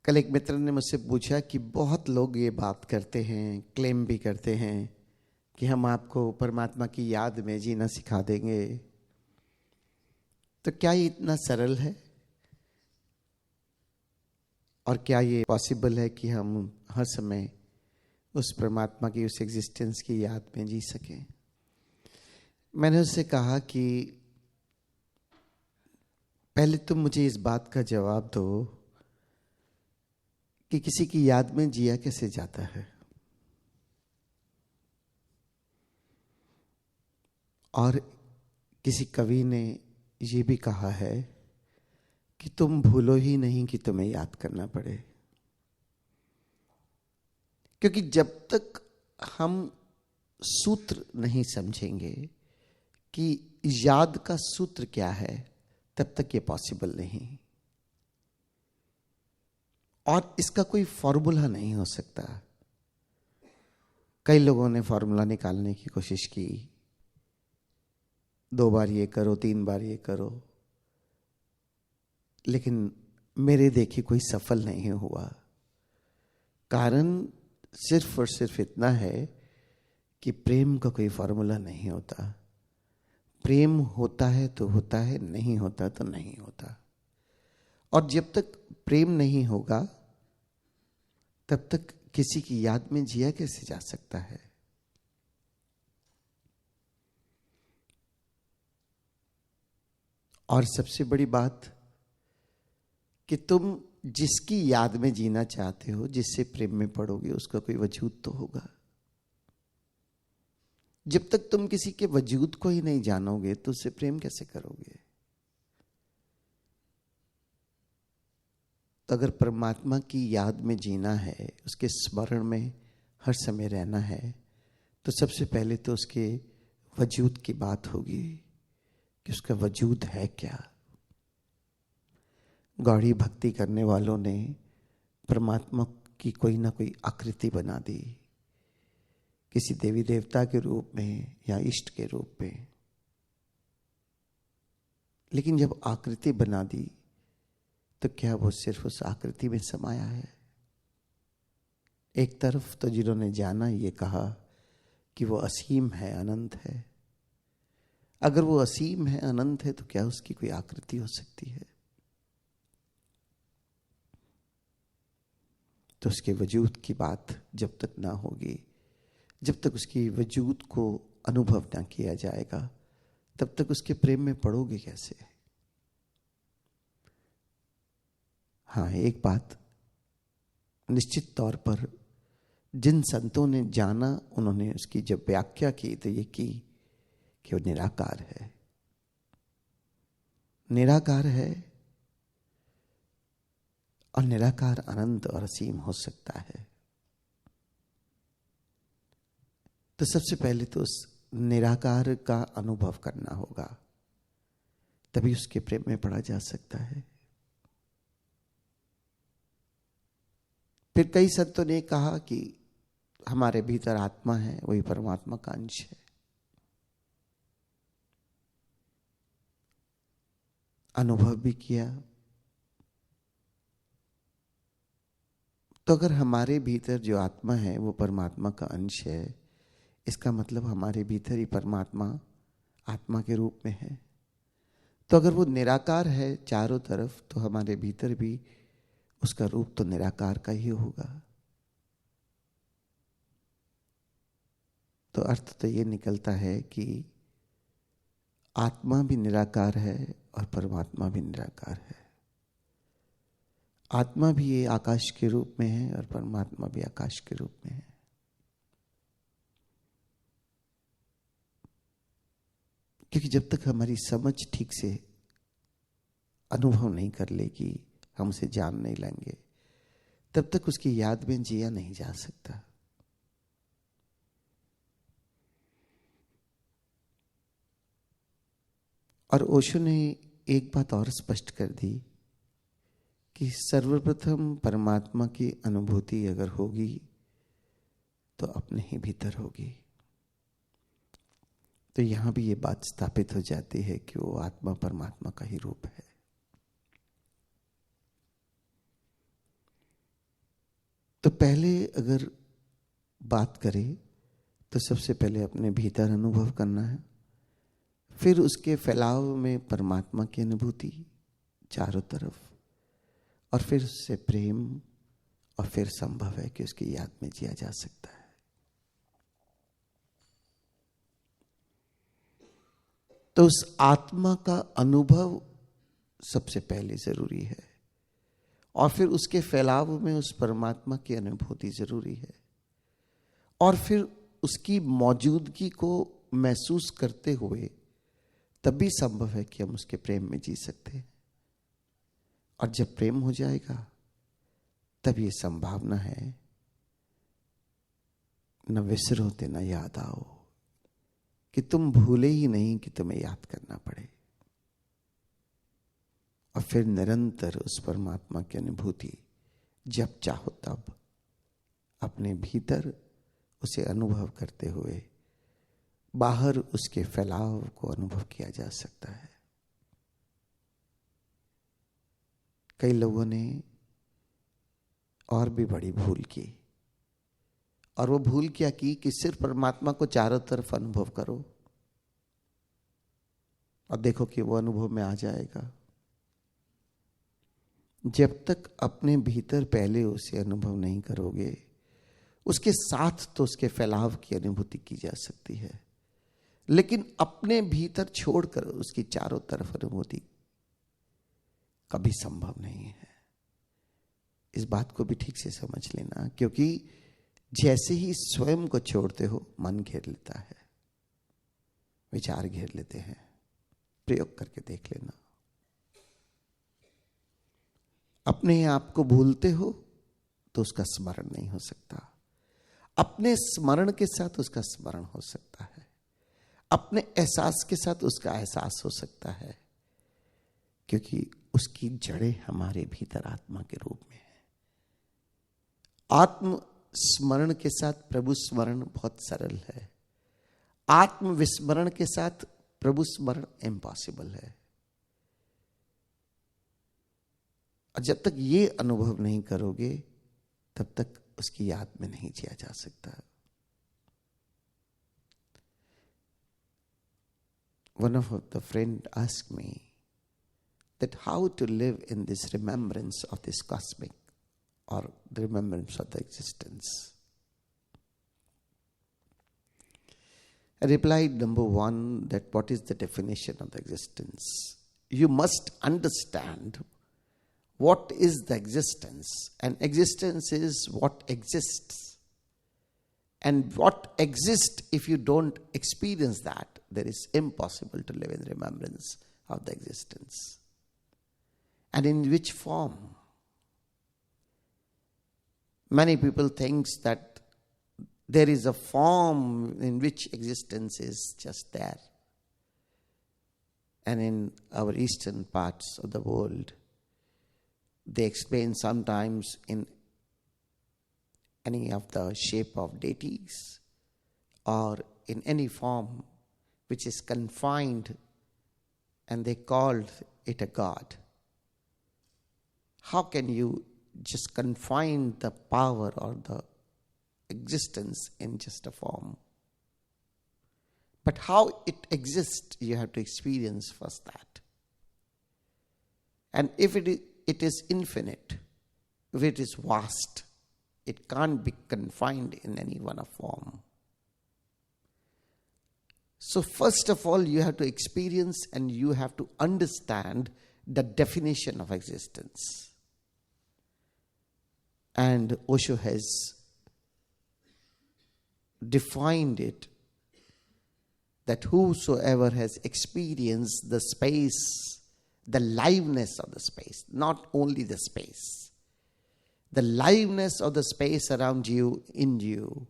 कल एक मित्र ने मुझसे पूछा कि बहुत लोग ये बात करते हैं, क्लेम भी करते हैं कि हम आपको परमात्मा की याद में जीना सिखा देंगे। तो क्या ये इतना सरल है और क्या ये पॉसिबल है कि हम हर समय उस परमात्मा की, उस एग्जिस्टेंस की याद में जी सकें? मैंने उससे कहा कि पहले तुम मुझे इस बात का जवाब दो कि किसी की याद में जिया कैसे जाता है। और किसी कवि ने ये भी कहा है कि तुम भूलो ही नहीं कि तुम्हें याद करना पड़े, क्योंकि जब तक हम सूत्र नहीं समझेंगे कि याद का सूत्र क्या है, तब तक ये पॉसिबल नहीं। और इसका कोई फॉर्मूला नहीं हो सकता। कई लोगों ने फॉर्मूला निकालने की कोशिश की, 2 बार ये करो, 3 बार ये करो, लेकिन मेरे देखे कोई सफल नहीं हुआ। कारण सिर्फ और सिर्फ इतना है कि प्रेम का कोई फॉर्मूला नहीं होता। प्रेम होता है तो होता है, नहीं होता तो नहीं होता। और जब तक प्रेम नहीं होगा तब तक किसी की याद में जिया कैसे जा सकता है? और सबसे बड़ी बात कि तुम जिसकी याद में जीना चाहते हो, जिससे प्रेम में पड़ोगे, उसका कोई वजूद तो होगा। जब तक तुम किसी के वजूद को ही नहीं जानोगे तो उससे प्रेम कैसे करोगे? तो अगर परमात्मा की याद में जीना है, उसके स्मरण में हर समय रहना है, तो सबसे पहले तो उसके वजूद की बात होगी कि उसका वजूद है क्या। गौड़ी भक्ति करने वालों ने परमात्मा की कोई ना कोई आकृति बना दी, किसी देवी देवता के रूप में या इष्ट के रूप में। लेकिन जब आकृति बना दी तो क्या वो सिर्फ उस आकृति में समाया है? एक तरफ तो जिन्होंने जाना ये कहा कि वो असीम है, अनंत है। अगर वो असीम है, अनंत है, तो क्या उसकी कोई आकृति हो सकती है? तो उसके वजूद की बात जब तक ना होगी, जब तक उसकी वजूद को अनुभव ना किया जाएगा, तब तक उसके प्रेम में पड़ोगे कैसे? हाँ, एक बात निश्चित तौर पर जिन संतों ने जाना, उन्होंने उसकी जब व्याख्या की तो ये की कि वो निराकार है। निराकार है और निराकार अनंत और असीम हो सकता है। तो सबसे पहले तो उस निराकार का अनुभव करना होगा, तभी उसके प्रेम में पड़ा जा सकता है। फिर कई संतों ने कहा कि हमारे भीतर आत्मा है, वही परमात्मा का अंश है। अनुभव भी किया। तो अगर हमारे भीतर जो आत्मा है वो परमात्मा का अंश है, इसका मतलब हमारे भीतर ही परमात्मा आत्मा के रूप में है। तो अगर वो निराकार है चारों तरफ, तो हमारे भीतर भी उसका रूप तो निराकार का ही होगा। तो अर्थ तो ये निकलता है कि आत्मा भी निराकार है और परमात्मा भी निराकार है। आत्मा भी ये आकाश के रूप में है और परमात्मा भी आकाश के रूप में है। क्योंकि जब तक हमारी समझ ठीक से अनुभव नहीं कर लेगी, हम उसे जान नहीं लेंगे, तब तक उसकी याद में जिया नहीं जा सकता। और ओशो ने एक बात और स्पष्ट कर दी कि सर्वप्रथम परमात्मा की अनुभूति अगर होगी तो अपने ही भीतर होगी। तो यहां भी ये बात स्थापित हो जाती है कि वो आत्मा परमात्मा का ही रूप है। तो पहले अगर बात करें तो सबसे पहले अपने भीतर अनुभव करना है, फिर उसके फैलाव में परमात्मा की अनुभूति चारों तरफ, और फिर उससे प्रेम, और फिर संभव है कि उसकी याद में जिया जा सकता है। तो उस आत्मा का अनुभव सबसे पहले जरूरी है, और फिर उसके फैलाव में उस परमात्मा की अनुभूति जरूरी है, और फिर उसकी मौजूदगी को महसूस करते हुए तभी संभव है कि हम उसके प्रेम में जी सकते हैं। और जब प्रेम हो जाएगा तब ये संभावना है न विसरोते न याद आओ, कि तुम भूले ही नहीं कि तुम्हें याद करना पड़े, और फिर निरंतर उस परमात्मा की अनुभूति जब चाहो तब अपने भीतर उसे अनुभव करते हुए बाहर उसके फैलाव को अनुभव किया जा सकता है। कई लोगों ने और भी बड़ी भूल की, और वो भूल क्या की कि सिर्फ परमात्मा को चारों तरफ अनुभव करो और देखो कि वो अनुभव में आ जाएगा। जब तक अपने भीतर पहले उसे अनुभव नहीं करोगे, उसके साथ तो उसके फैलाव की अनुभूति की जा सकती है, लेकिन अपने भीतर छोड़कर उसकी चारों तरफ अनुभूति कभी संभव नहीं है। इस बात को भी ठीक से समझ लेना, क्योंकि जैसे ही स्वयं को छोड़ते हो मन घेर लेता है, विचार घेर लेते हैं। प्रयोग करके देख लेना। अपने आप को भूलते हो तो उसका स्मरण नहीं हो सकता, अपने स्मरण के साथ उसका स्मरण हो सकता है, अपने एहसास के साथ उसका एहसास हो सकता है, क्योंकि उसकी जड़ें हमारे भीतर आत्मा के रूप में है। आत्म स्मरण के साथ प्रभु स्मरण बहुत सरल है, आत्म विस्मरण के साथ प्रभु स्मरण इम्पॉसिबल है। और जब तक ये अनुभव नहीं करोगे तब तक उसकी याद में नहीं जिया जा सकता। One of the friend asked me that how to live in this remembrance of this cosmic, or the remembrance of the existence. I replied, number one, that what is the definition of the existence? You must understand what is the existence, and existence is what exists. And what exists, if you don't experience that, there is impossible to live in remembrance of the existence. And in which form? Many people think that there is a form in which existence is just there. And in our eastern parts of the world, they explain sometimes in any of the shape of deities, or in any form which is confined, and they called it a god. How can you just confine the power or the existence in just a form? But how it exists, you have to experience first that. And if it is infinite, if it is vast, it can't be confined in any one form. So first of all, you have to experience and you have to understand the definition of existence. And Osho has defined it that whosoever has experienced the space, the liveness of the space, not only the space, the liveness of the space around you, in you,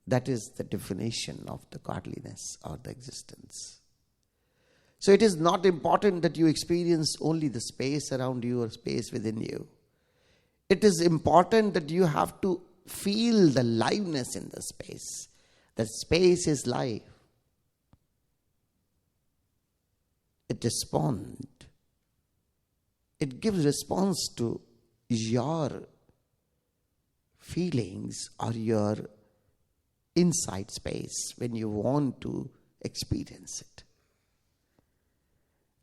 that is the definition of the godliness or the existence. So it is not important that you experience only the space around you or space within you. It is important that you have to feel the liveness in the space. That space is life. It responds. It gives response to your feelings or your inside space when you want to experience it.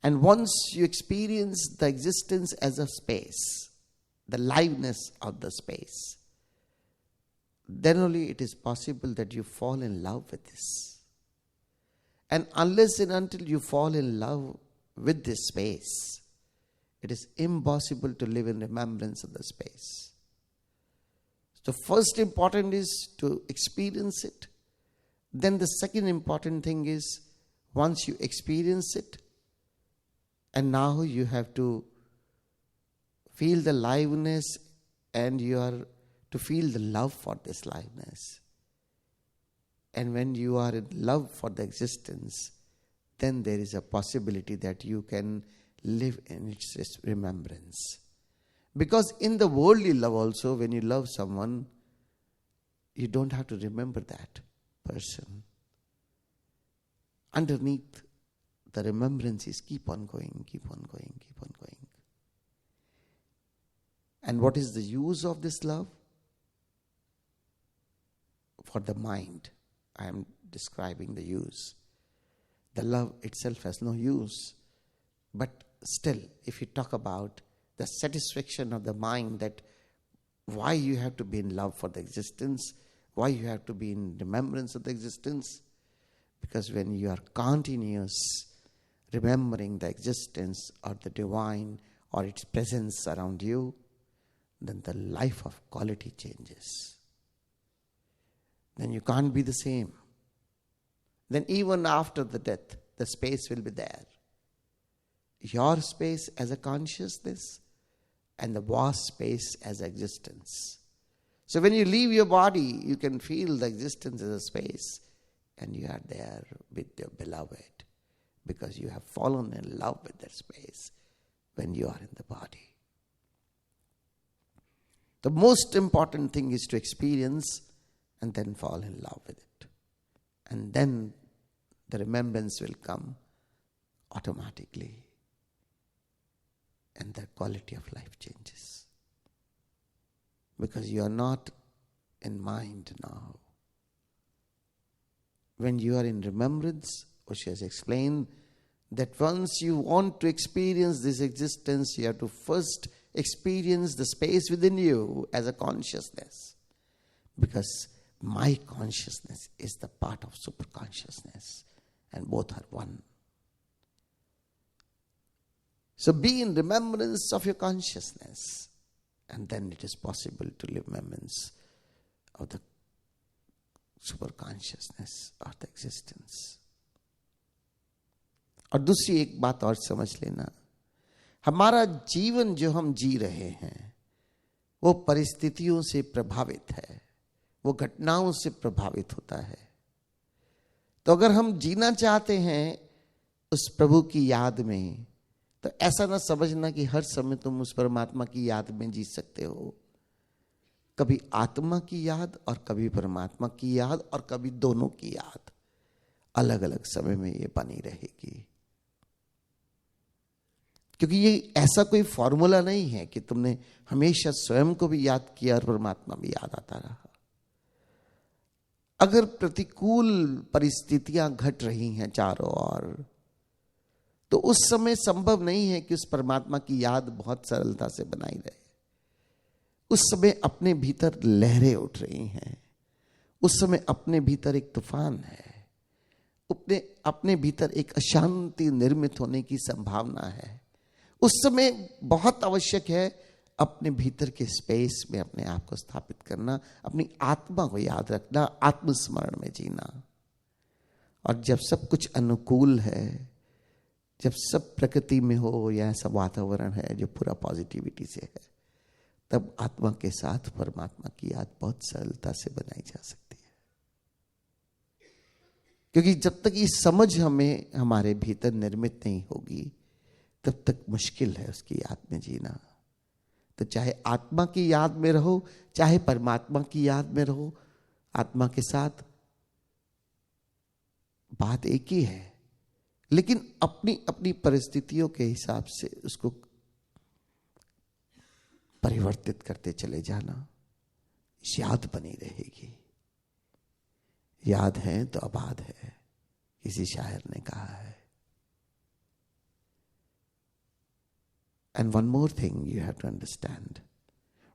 And once you experience the existence as a space, the liveness of the space, then only it is possible that you fall in love with this. And unless and until you fall in love with this space, it is impossible to live in remembrance of the space. So first important is to experience it. Then the second important thing is, once you experience it, and now you have to feel the liveness, and you are to feel the love for this liveness. And when you are in love for the existence, then there is a possibility that you can live in its remembrance. Because in the worldly love also, when you love someone, you don't have to remember that person. Underneath, the remembrances keep on going, keep on going, keep on going. And what is the use of this love? For the mind, I am describing the use. The love itself has no use. But still, if you talk about the satisfaction of the mind, that why you have to be in love for the existence, why you have to be in remembrance of the existence, because when you are continuous remembering the existence or the divine or its presence around you, then the life of quality changes. Then you can't be the same. Then even after the death, the space will be there. Your space as a consciousness and the vast space as existence. So when you leave your body, you can feel the existence as a space, and you are there with your beloved because you have fallen in love with that space when you are in the body. The most important thing is to experience and then fall in love with it. And then the remembrance will come automatically. And the quality of life changes. Because you are not in mind now. When you are in remembrance, Osho has explained that once you want to experience this existence, you have to first experience the space within you as a consciousness. Because my consciousness is the part of superconsciousness, and both are one. So be in remembrance of your consciousness, and then it is possible to live remembrance of the superconsciousness or the existence. और दूसरी एक बात और समझ लेना, हमारा जीवन जो हम जी रहे हैं वो परिस्थितियों से प्रभावित है, वो घटनाओं से प्रभावित होता है. तो अगर हम जीना चाहते हैं उस प्रभु की याद में, तो ऐसा ना समझना कि हर समय तुम उस परमात्मा की याद में जी सकते हो. कभी आत्मा की याद और कभी परमात्मा की याद और कभी दोनों की याद अलग अलग समय में ये बनी रहेगी. क्योंकि ये ऐसा कोई फॉर्मूला नहीं है कि तुमने हमेशा स्वयं को भी याद किया और परमात्मा भी याद आता रहा. अगर प्रतिकूल परिस्थितियां घट रही हैं चारों ओर, तो उस समय संभव नहीं है कि उस परमात्मा की याद बहुत सरलता से बनाई रहे. उस समय अपने भीतर लहरें उठ रही हैं, उस समय अपने भीतर एक तूफान है, अपने भीतर एक अशांति निर्मित होने की संभावना है. उस समय बहुत आवश्यक है अपने भीतर के स्पेस में अपने आप को स्थापित करना, अपनी आत्मा को याद रखना, आत्मस्मरण में जीना. और जब सब कुछ अनुकूल है, जब सब प्रकृति में हो या ऐसा वातावरण है जो पूरा पॉजिटिविटी से है, तब आत्मा के साथ परमात्मा की याद बहुत सरलता से बनाई जा सकती है. क्योंकि जब तक ये समझ हमें हमारे भीतर निर्मित नहीं होगी, तब तक मुश्किल है उसकी याद में जीना. तो चाहे आत्मा की याद में रहो, चाहे परमात्मा की याद में रहो, आत्मा के साथ बात एक ही है, लेकिन अपनी अपनी परिस्थितियों के हिसाब से उसको परिवर्तित करते चले जाना. याद बनी रहेगी। याद है तो आबाद है, किसी शायर ने कहा है। And one more thing you have to understand.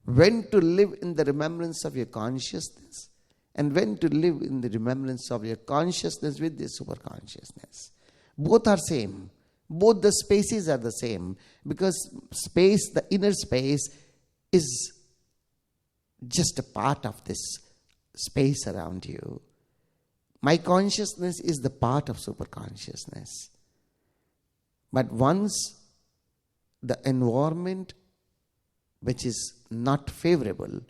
When to live in the remembrance of your consciousness and when to live in the remembrance of your consciousness with the superconsciousness. Both are same. Both the spaces are the same, because space, the inner space, is just a part of this space around you. My consciousness is the part of superconsciousness. But once the environment which is not favorable,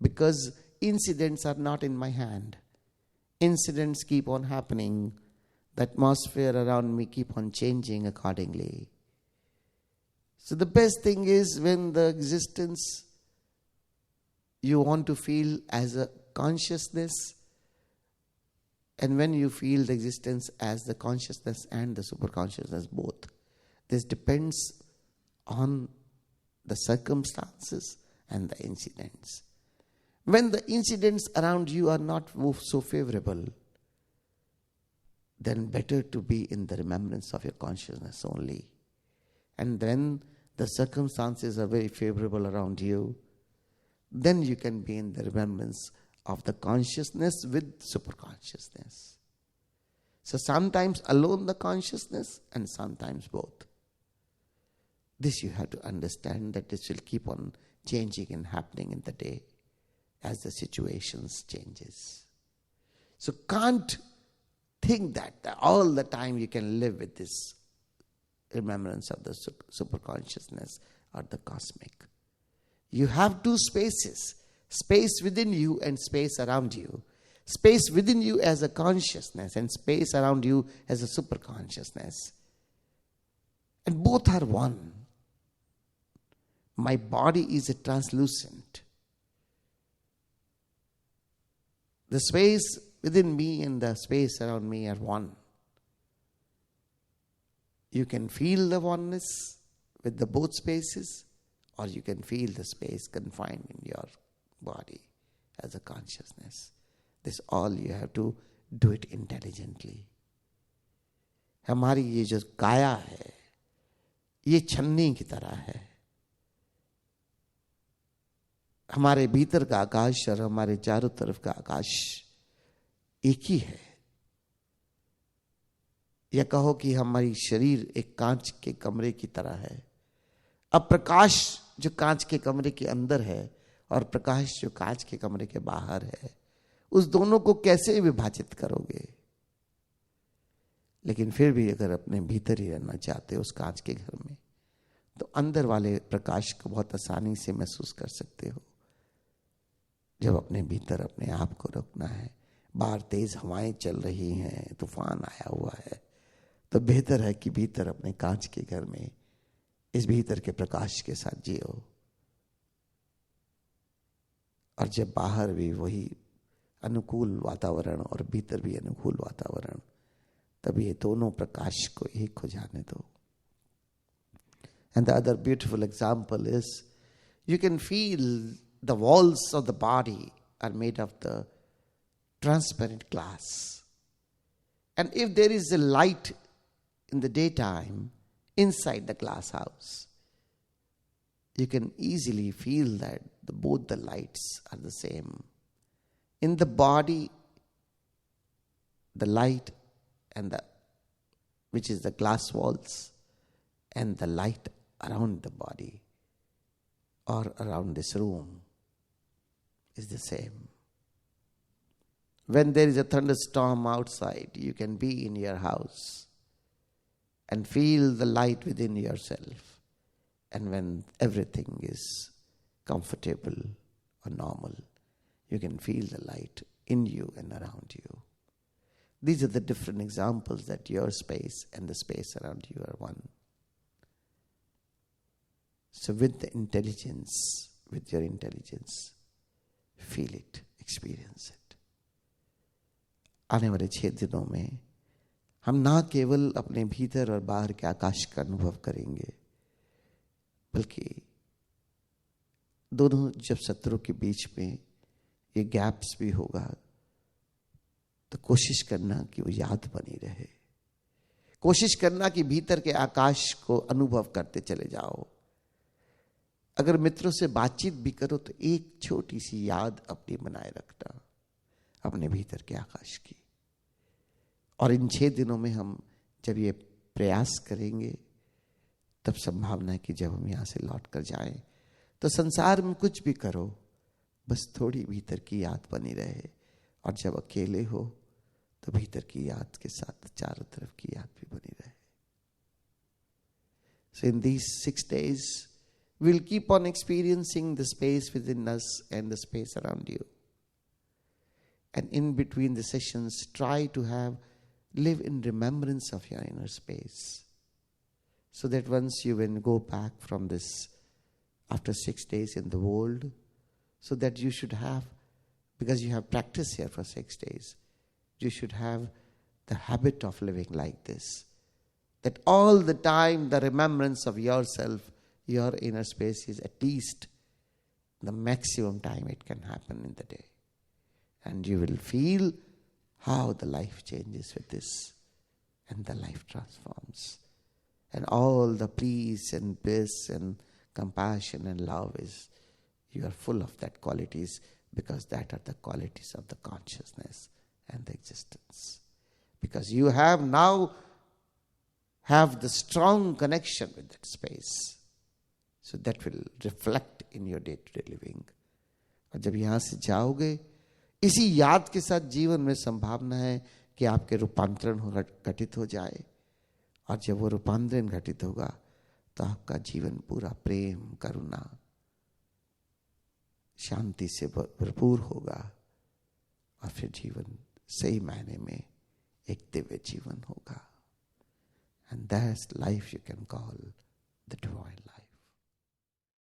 because incidents are not in my hand. Incidents keep on happening. The atmosphere around me keep on changing accordingly. So the best thing is when the existence you want to feel as a consciousness, and when you feel the existence as the consciousness and the superconsciousness both. This depends on the circumstances and the incidents. When the incidents around you are not so favorable, then better to be in the remembrance of your consciousness only. And when the circumstances are very favorable around you, then you can be in the remembrance of the consciousness with superconsciousness. So sometimes alone the consciousness and sometimes both. This you have to understand, that this will keep on changing and happening in the day as the situations changes. So can't think that all the time you can live with this remembrance of the superconsciousness or the cosmic. You have two spaces, space within you and space around you. Space within you as a consciousness and space around you as a superconsciousness. And both are one. My body is a translucent. The space within me and the space around me are one. You can feel the oneness with the both spaces, or you can feel the space confined in your body as a consciousness. This all you have to do it intelligently. हमारी ये जो काया है, ये छन्नी की तरह है. हमारे भीतर का आकाश और हमारे चारों तरफ का आकाश एक ही है. या कहो कि हमारी शरीर एक कांच के कमरे की तरह है. अब प्रकाश जो कांच के कमरे के अंदर है और प्रकाश जो कांच के कमरे के बाहर है, उस दोनों को कैसे विभाजित करोगे? लेकिन फिर भी अगर अपने भीतर ही रहना चाहते हो उस कांच के घर में, तो अंदर वाले प्रकाश को बहुत आसानी से महसूस कर सकते हो. जब अपने भीतर अपने आप को रोकना है, बाहर तेज हवाएं चल रही हैं, तूफान आया हुआ है, तो बेहतर है कि भीतर अपने कांच के घर में इस भीतर के प्रकाश के साथ जियो. और जब बाहर भी वही अनुकूल वातावरण और भीतर भी अनुकूल वातावरण, तब ये दोनों प्रकाश को एक हो जाने दो. And the other beautiful example is, you can feel the walls of the body are made of the transparent glass. And if there is a light in the daytime inside the glass house, you can easily feel that both the lights are the same. In the body, the light and which is the glass walls, and the light around the body or around this room is the same. When there is a thunderstorm outside, you can be in your house and feel the light within yourself. And when everything is comfortable or normal, you can feel the light in you and around you. These are the different examples that your space and the space around you are one. So with the intelligence, with your intelligence, feel it, experience it. आने वाले 6 दिनों में हम ना केवल अपने भीतर और बाहर के आकाश का अनुभव करेंगे, बल्कि दोनों जब शत्रु के बीच में ये गैप्स भी होगा, तो कोशिश करना कि वो याद बनी रहे। कोशिश करना कि भीतर के आकाश को अनुभव करते चले जाओ। अगर मित्रों से बातचीत भी करो तो एक छोटी सी याद अपनी बनाए रखना, अपने भीतर के आकाश की। और इन 6 दिनों में हम जब ये प्रयास करेंगे, तब संभावना है कि जब हम यहां से लौट कर जाएं तो संसार में कुछ भी करो, बस थोड़ी भीतर की याद बनी रहे। और जब अकेले हो तो भीतर की याद के साथ चारों तरफ की याद भी बनी रहे। So in these 6 days, we'll keep on experiencing the space within us and the space around you. And in between the sessions, try to live in remembrance of your inner space. So that once you when go back from this, after 6 days in the world, so that you should have, because you have practiced here for 6 days, you should have the habit of living like this. That all the time the remembrance of yourself, your inner space is at least the maximum time it can happen in the day. And you will feel how the life changes with this, and the life transforms. And all the peace and bliss and compassion and love you are full of that qualities, because that are the qualities of the consciousness and the existence. Because you have the strong connection with that space. So that will reflect in your day-to-day living. और जब यहाँ से जाओगे, इसी याद के साथ जीवन में संभावना है कि आपके रूपांतरण घटित हो जाए। और जब वो रूपांतरण घटित होगा तो आपका जीवन पूरा प्रेम, करुणा, शांति से भरपूर होगा। और फिर जीवन सही मायने में एक दिव्य जीवन होगा। And that's life you can call the divine life.